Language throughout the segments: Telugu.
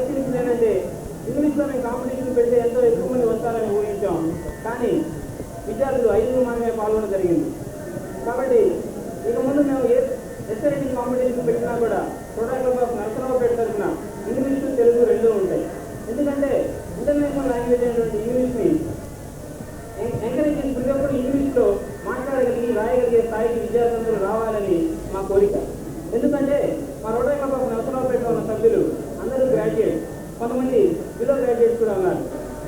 పరిశీలించింది ఏంటంటే ఇంగ్లీష్లో మేము కాంపిటీషన్ పెడితే ఎంతో ఎక్కువ మంది వస్తారని ఊహించాం. కానీ విద్యార్థులు 5 మాత్రమే పాల్గొనడం జరిగింది. కాబట్టి ఇక ముందు మేము ఎస్ఐ రైటింగ్ కాంపిటీషన్ పెట్టినా కూడా ప్రోడక్ట్ ఆఫ్ నరసరావుపేట తరఫున ఇంగ్లీషు తెలుగు రెండూ ఉంటాయి. ఎందుకంటే ఇంటర్నేషనల్ లాంగ్వేజ్ అయినటువంటి ఇంగ్లీష్ని ఎంకరేజ్ చేసి ప్రతి ఒక్కరు ఇంగ్లీష్లో మాట్లాడగలిగి రాయగలిగే స్థాయికి విద్యార్థులు రావాలని మా కోరిక. ఎందుకంటే మా రోటరీ క్లబ్ ఆఫ్ నరసరావుపేటలో ఉన్న సభ్యులు అందరూ గ్రాడ్యుయేట్స్, కొంతమంది బిలో గ్రాడ్యుయేట్స్ కూడా ఉన్నారు.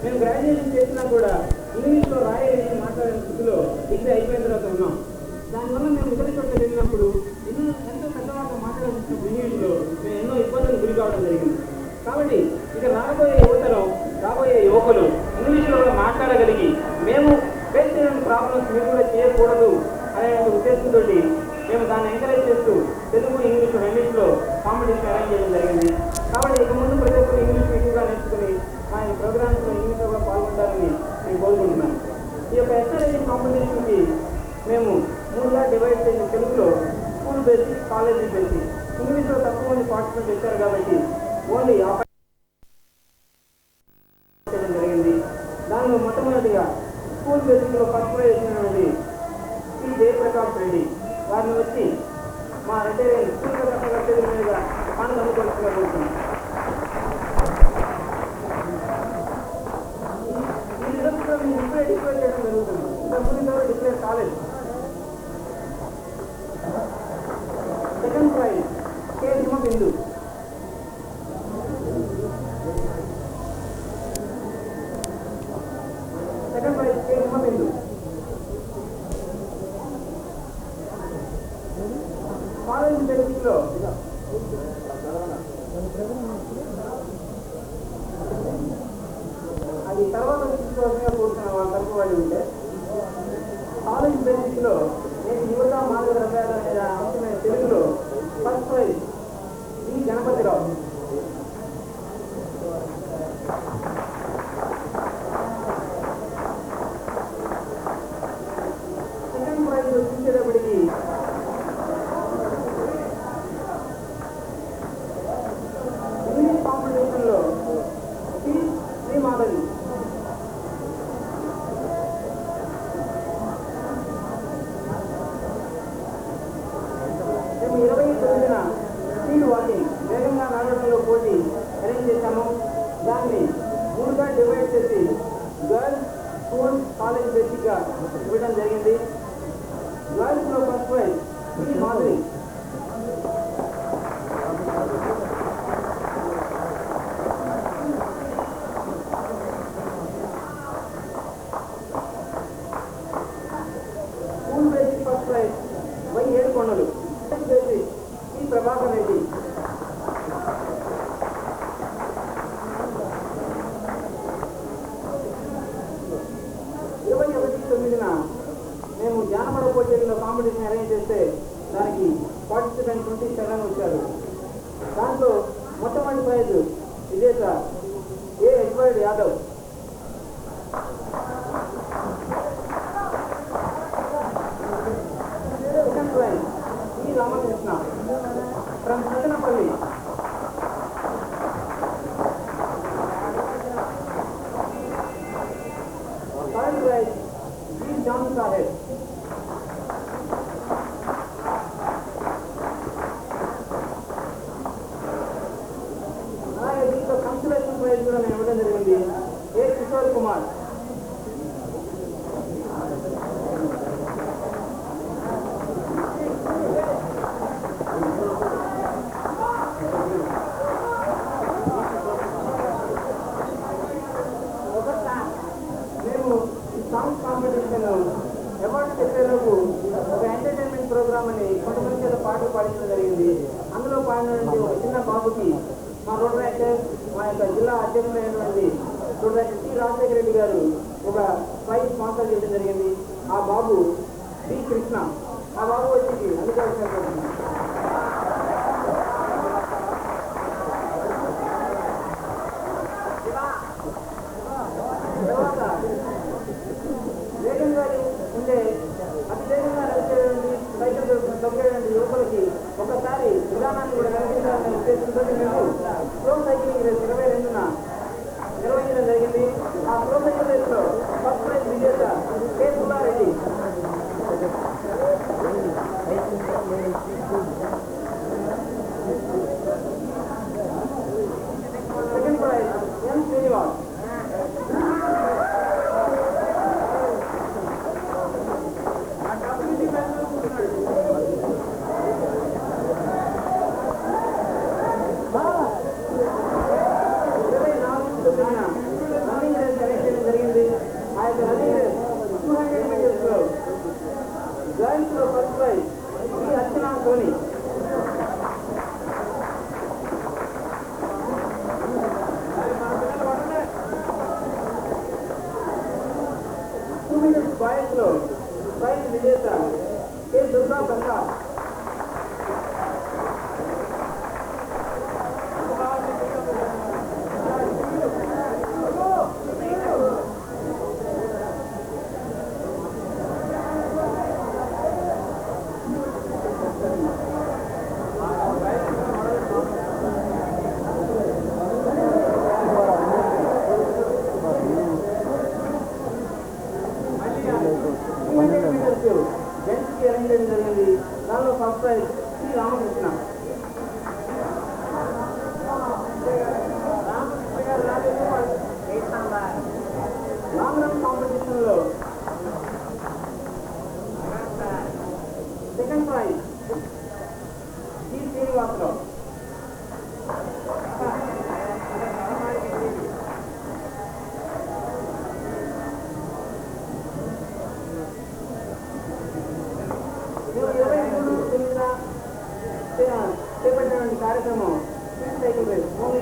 మేము గ్రాడ్యుయేషన్ చేసినా కూడా ఇంగ్లీష్లో రాయలేని మాట్లాడే స్థితిలో డిగ్రీ అయిపోయిన తర్వాత ఉన్నాం. దానివల్ల మేము ఇతర చోట్ల వెళ్ళినప్పుడు ఎంతో పెద్దవాళ్ళు మాట్లాడాల్సినప్పుడు ఇంగ్లీష్లో మేము ఎన్నో ఇబ్బందులు గురి కావడం జరిగింది. కాబట్టి ఇక రాబోయే యువకులు ఇంగ్లీష్లో కూడా మాట్లాడగలిగి మేము ఫేస్ చేయడం ప్రాబ్లమ్స్ మీరు కూడా చేయకూడదు అనే ఉద్దేశంతో మేము దాన్ని ఎంకరేజ్ చేస్తూ తెలుగు ఇంగ్లీష్ రెండింటిలో కాంపిటీషన్ అరేంజ్ చేయడం జరిగింది. కాబట్టి ఇక ముందు ప్రతి ఒక్కరు ఇంగ్లీష్ ఎక్కువగా నేర్చుకుని మా ప్రోగ్రామ్స్లో ఇంగ్లీష్లో కూడా పాల్గొంటారని నేను కోరుకుంటున్నాను. ఈ యొక్క ఎస్ఐ రైటింగ్ కాంపిటీషన్కి మేము 3గా డివైడ్ చేసిన తెలుగులో స్కూల్ బేసిక్, కాలేజీ బేసిక్. ఇంగ్లీష్లో తక్కువ మంది పార్టిసిపేట్ చేశారు కాబట్టి ఓన్లీ చేయడం జరిగింది. దానిలో మొట్టమొదటిగా స్కూల్ బేసిక్లో ఫస్ట్ ప్రైజ్ చేసినటువంటి శ్రీ జయప్రకాష్ రెడ్డి వారిని వచ్చి మా రిటైర్ స్కూల్ కట్టేది మీదుగా ఫండ్ అందుకోవాల్సిందిగా కోరుతున్నాం. ఈ రిజల్ట్స్లో మేము ఇప్పుడే డిక్లేర్ చేయడం జరుగుతుంది. ఇంతకుముందు డిక్లేర్ కాలేదు. Second prize K Himabindu. Second prize K Himabindu. College బేసిక్లో అది తర్వాత తీసుకోవాల్సిందిగా కోరుతున్న వాళ్ళ తరపు వాళ్ళు ఉంటే కాలేజ్ బేసిక్లో నేను యువత మార్గదర్శకాలు అనే అంశమైన తెలుగులో ఫస్ట్ ప్రైజ్ ఈ గణపతిరావు. సెకండ్ ప్రైజ్ చూసేటప్పటికి ఇంగ్లీష్ కాంపిటీషన్లో శ్రీమాధవి. మేము 29న స్పీడ్ వాకింగ్ వేగంగా నడవడంలో పోటీ అరేంజ్ చేశాము. దాన్ని 3గా డివైడ్ చేసి గర్ల్స్, స్కూల్, కాలేజ్ బేసిక్గా ఇవ్వడం జరిగింది. గర్ల్స్లో first prize Shri Madhuri. School basic first prize Y Yedukondalu. Basic Shri Prabhakar Reddy. మేము జానపద పోటీల్లో కాంపిటీషన్ అరేంజ్ చేస్తే దానికి పార్టిసిపెంట్ 27 వచ్చారు. దాంట్లో మొట్టమొదటి ప్రైజ్ విజేత A Edward Yadav. Second prize E Ramakrishna from Sattenapalli. Third prize G John Saheb. అలాగే దీంట్లో కన్సలేషన్ ప్రైజ్ కూడా మేము ఇవ్వడం జరిగింది. ఏ కిషోర్ కుమార్. మేము ఈ సాంగ్స్ కాంపిటీషన్ అవార్డ్స్ చెప్పేందుకు ఒక ఎంటర్టైన్మెంట్ ప్రోగ్రామ్ అని కొంతమంది చేత పాటలు పాడించడం జరిగింది. అందులో పాడినటువంటి ఒక చిన్న బాబుకి మా రోడ్ యాక్టర్, మా యొక్క జిల్లా అధ్యక్షులైనటువంటి road actor T Rajasekhara Reddy గారు ఒక ప్రైజ్ స్పాన్సర్ చేయడం జరిగింది. ఆ బాబు బి కృష్ణ. ఆ బాబు వచ్చి అందుకోవాల్సిన తర్వాత వేగంగా ఉండే అతి వేగంగా నడిచేటువంటి సైకిల్ తొక్కేటువంటి యువకులకి ఒకసారి విధానాన్ని కూడా కల్పించాలనే ఉద్దేశంతో మేము slow cycling race 22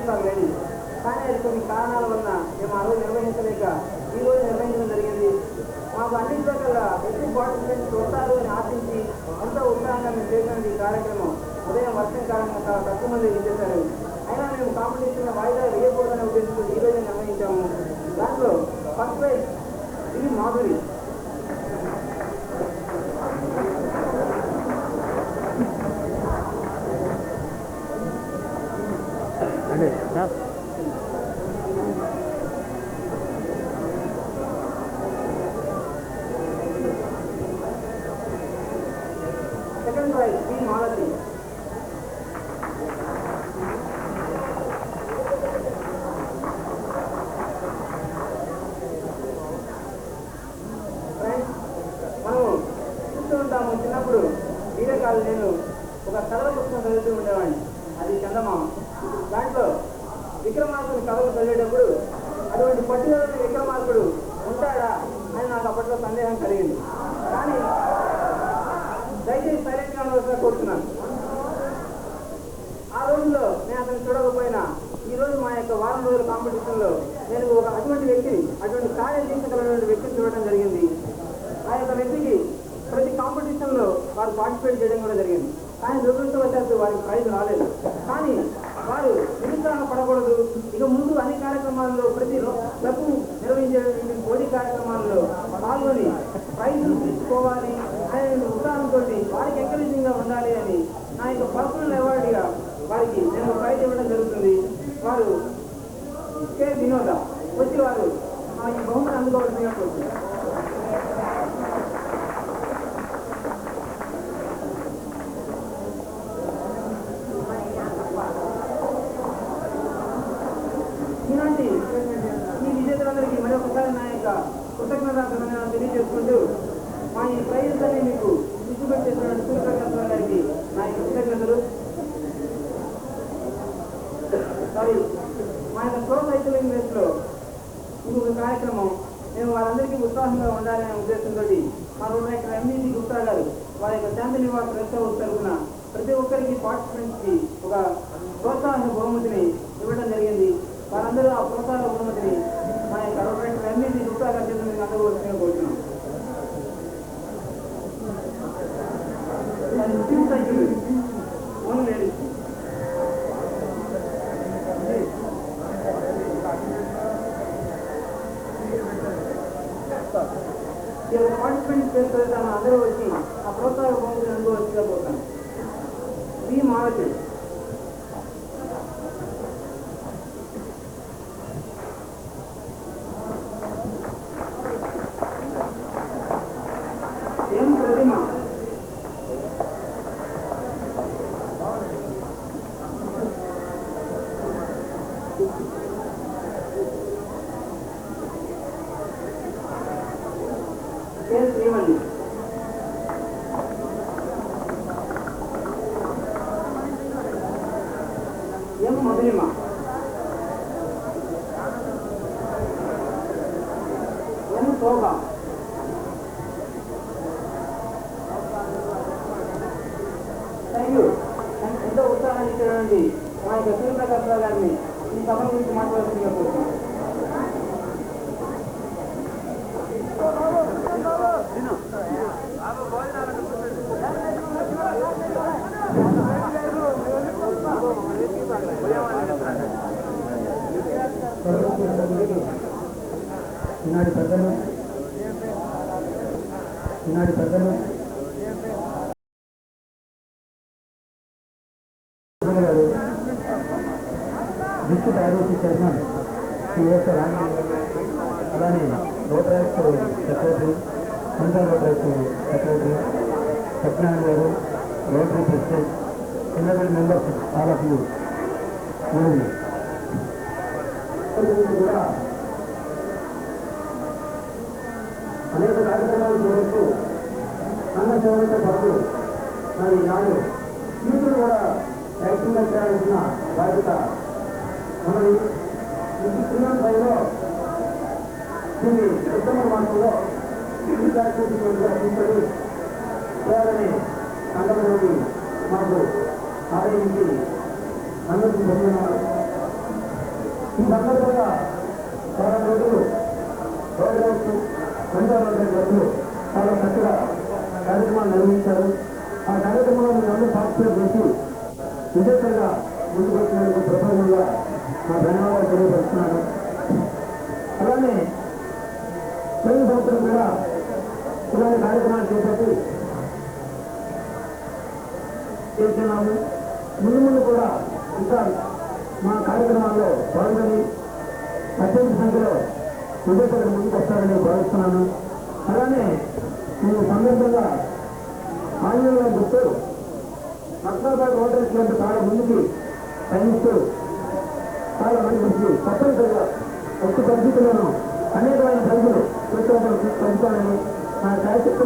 for ladies. కానీ అది కొన్ని కారణాల వలన మేము ఆ రోజు నిర్వహించలేక ఈ రోజు నిర్వహించడం జరిగింది. మాకు అన్నింటిలో కల్లా ఎక్కువ పార్టిసిపెంట్స్ వస్తారు అని ఆశించి ఎంతో ఉత్సాహంగా మేము చేసినటువంటి ఈ కార్యక్రమం ఉదయం వర్షం కారణంగా చాలా తక్కువ మంది ఇచ్చేశారు. అయినా మేము కాంపిటీషన్ వాయిదా వేయకూడదనే ఉద్దేశంతో ఈ రోజు నిర్వహించాము. దాంట్లో ఫస్ట్ ప్రైజ్ ఇది Madhuri. Second prize B Malathi. మనం చూస్తూ ఉంటాము, చిన్నప్పుడు వీరకాలు నేను ఒక కథల పుస్తకం చదువుతూ ఉండేవాడిని, అది చందమామ. దాంట్లో విక్రమార్కుని కథలు చదివేటప్పుడు అటువంటి పట్టుదలని విక్రమార్కుడు ఉంటాడా అని నాకు అప్పట్లో సందేహం కలిగింది. కానీ దయచేసి సైలెంట్గా ఉండవలసిన కోరుతున్నాను. ఆ రోజుల్లో నేను అతను చూడకపోయినా ఈ రోజు మా యొక్క వారం రోజుల కాంపిటీషన్లో నేను అటువంటి వ్యక్తిని, అటువంటి కార్యం తీర్చగలటువంటి వ్యక్తిని చూడటం జరిగింది. ఆ యొక్క వ్యక్తికి ప్రతి కాంపిటీషన్లో వారు పార్టిసిపేట్ చేయడం కూడా జరిగింది. కానీ దురదృష్టవశాత్తు వారికి ప్రైజ్ రాలేదు. కానీ వారు నిరుత్సాహపడకూడదు. ఇక ముందు అన్ని కార్యక్రమాల్లో ప్రతి క్లబ్ నిర్వహించేటువంటి పోటీ కార్యక్రమాల్లో పాల్గొని ప్రైజులు తీసుకోవాలి అనే ఉత్సాహంతో వారికి ఎంకరేజింగ్గా ఉండాలి అని నా యొక్క పర్సనల్ అవార్డుగా వారికి నేను ప్రైజ్ ఇవ్వడం జరుగుతుంది. వారు కే వినోద వచ్చి వారు ఈ బహుమతి అందుకోవాల్సిందిగా కోరుతున్నారు. ఈనాటి ఈ విజేతలందరికీ మరొకసారి నా యొక్క కృతజ్ఞతలు తెలియజేసుకుంటూ మా ఈ ప్రైజెస్ అన్ని మీకు డిస్ట్రిబ్యూట్ చేసినటువంటి సూర్యప్రకాశ్ గారికి నా యొక్క కృతజ్ఞతలు. సారీ, మా యొక్క స్లో సైక్లింగ్ రేస్లో ఇంకొక కార్యక్రమం మేము వారందరికీ ఉత్సాహంగా ఉండాలనే ఉద్దేశంతో మా రోడ్ రైటర్ ఎంబీసీ గుప్తా గారు వారి యొక్క శాంతి నివాస్ రెస్ట్ హౌస్ తరఫున ప్రతి ఒక్కరికి పార్టిసిపెంట్స్కి ఒక ప్రోత్సాహ బహుమతిని ఇవ్వడం జరిగింది. వారందరూ ఆ ప్రోత్సాహ బహుమతిని మా యొక్క రోడ్ రైటర్ ఎంబీసీ గుప్తా గారి చేతుల మీద అందరూ వచ్చిన కోరుతున్నాం. Cycle own ladies. పార్టిసిపెంట్స్ చేస్తాను అందరూ వచ్చి ఆ ప్రోత్సాహ బహుమతిని అనుకోవచ్చుగా పోతాను. B Malathi. M Pratima. K Srivalli. M Madhurima. M Shobha. Thank you. ఎంతో ఉత్సాహాన్ని ఇచ్చినటువంటి మా యొక్క సూర్యప్రకాశ్ రావు గారిని ఈ సభ గురించి మాట్లాడుతుందిగా కోరుతున్నాను. ఈనాటి పెద్దలు గారు district IOC chairman Shri S Raman, అలానే road rights secretary, central road rights secretary Satyanarayana గారు, రోటరీ ప్రెసిడెంట్, ఎన్నబడి మెంబర్స్, ఆల్ ఆఫ్ యూ కూడా అనేక కార్యక్రమాలు చేస్తూ అన్న సేవలతో పాటు మరి నాడు యూతులు కూడా యాక్టివ్గా చేయాల్సిన బాధ్యత ఉన్నది. ఈ శ్రీలంకలో దీన్ని ఉత్తమ మార్గంలో తీసుకొని చేయాలని సంఘటనలోని మాకు ఆదాయానికి అందరికీ పొందినారు. ఈ సందర్భంగా చాలా రోజులు రోడ్ రైడ్స్ మండల రోడ్ రైడ్లకు చాలా చక్కగా కార్యక్రమాలు నిర్వహించారు. ఆ కార్యక్రమంలో మీరు అందరూ పార్టిసిపేట్ చేసి విజేతలుగా ముందుకు వచ్చినందుకు ప్రపంచంగా నా ధన్యవాదాలు తెలియపరుస్తున్నాను. అలానే ప్రతి సంవత్సరం కూడా ఇలాంటి కార్యక్రమాలు చేపట్టి చేస్తున్నాము. ముందు ముందు కూడా ఇంకా మా కార్యక్రమాల్లో పాల్గొని అత్యంత సంఖ్యలో విజేతలకు ముందుకు వస్తారని భావిస్తున్నాను. అలానే ఈ సందర్భంగా ఆంజనేయుల గుర్తు నక్సల్బాద్ రోటరీ క్లబ్ చాలా ముందుకి పయనిస్తూ చాలా మంది తప్పనిసరిగా ఎట్టి పరిస్థితుల్లోనూ అనేకమైన ప్రజలు పెట్టుకోవాలని నా శాశ్వత